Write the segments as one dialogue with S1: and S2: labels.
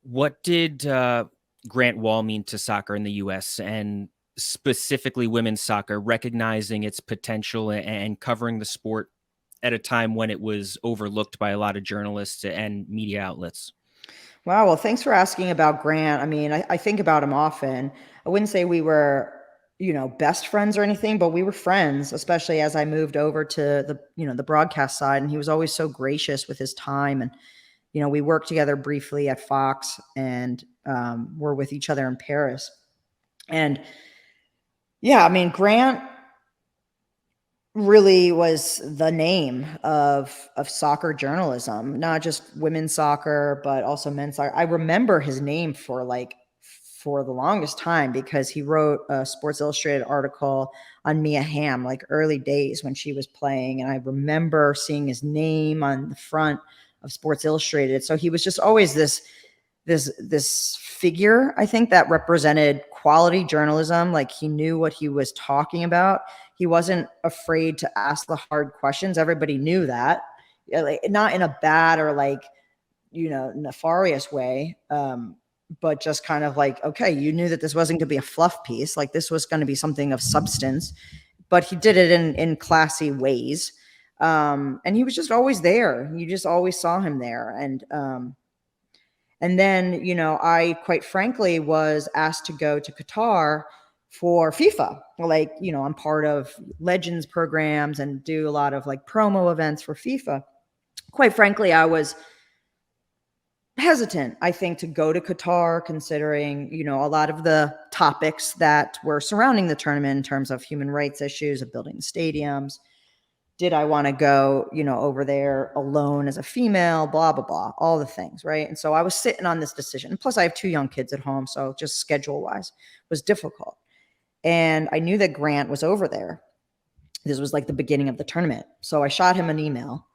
S1: What did Grant Wahl mean to soccer in the U.S. and specifically women's soccer, recognizing its potential and covering the sport at a time when it was overlooked by a lot of journalists and media outlets?
S2: Wow. Well, thanks for asking about Grant. I mean, I think about him often. I wouldn't say we were, best friends or anything, but we were friends, especially as I moved over to the broadcast side. And he was always so gracious with his time. And, we worked together briefly at Fox and we're with each other in Paris. And yeah, I mean, Grant really was the name of soccer journalism, not just women's soccer, but also men's soccer. I remember his name for the longest time because he wrote a Sports Illustrated article on Mia Hamm, like early days when she was playing. And I remember seeing his name on the front of Sports Illustrated. So he was just always this figure, I think, that represented quality journalism. Like he knew what he was talking about. He wasn't afraid to ask the hard questions. Everybody knew that, like, not in a bad or nefarious way, but just kind of like, okay, you knew that this wasn't going to be a fluff piece. Like this was going to be something of substance, but he did it in classy ways. And he was just always there. You just always saw him there. And then, I quite frankly was asked to go to Qatar for FIFA. Like, I'm part of Legends programs and do a lot of like promo events for FIFA. Quite frankly, I was hesitant, I think, to go to Qatar, considering, a lot of the topics that were surrounding the tournament in terms of human rights issues of building the stadiums. Did I want to go, over there alone as a female, blah, blah, blah, all the things, right? And so I was sitting on this decision. Plus, I have 2 young kids at home, so just schedule-wise was difficult. And I knew that Grant was over there. This was like the beginning of the tournament. So I shot him an email.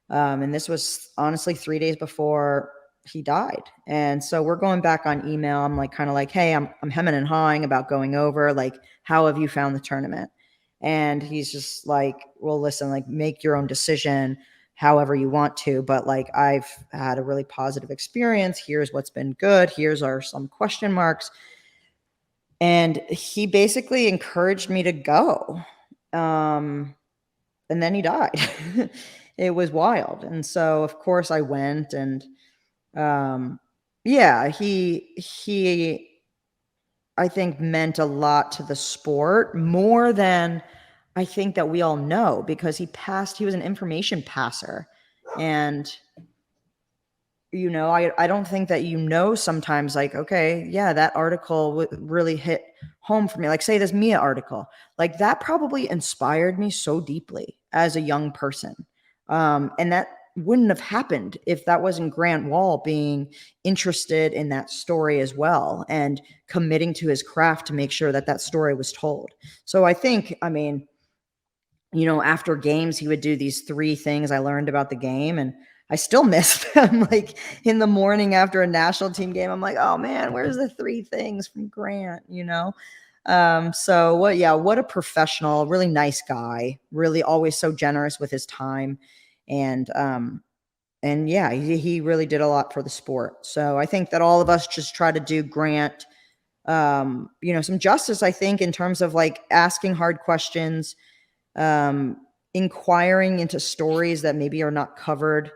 S2: And this was honestly 3 days before he died. And so we're going back on email. I'm like, kind of like, hey, I'm hemming and hawing about going over. Like, how have you found the tournament? And he's just like, well, listen, like, make your own decision however you want to. But like, I've had a really positive experience. Here's what's been good. Here's some question marks. And he basically encouraged me to go. And then he died. It was wild. And so, of course, I went. And yeah, he I think meant a lot to the sport, more than I think that we all know, because he was an information passer. And, I don't think that, sometimes, like, okay, yeah, that article really hit home for me. Like, say this Mia article, like that probably inspired me so deeply as a young person. And that wouldn't have happened if that wasn't Grant Wahl being interested in that story as well and committing to his craft to make sure that that story was told. So I think, I mean, after games, he would do these 3 things I learned about the game, and I still miss them. Like in the morning after a national team game, I'm like, oh man, where's the 3 things from Grant, So what a professional, really nice guy, really always so generous with his time. And yeah, he really did a lot for the sport. So I think that all of us just try to do Grant, some justice, I think, in terms of like asking hard questions, inquiring into stories that maybe are not covered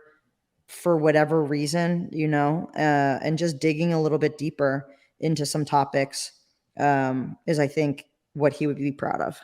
S2: for whatever reason, and just digging a little bit deeper into some topics, is, I think, what he would be proud of.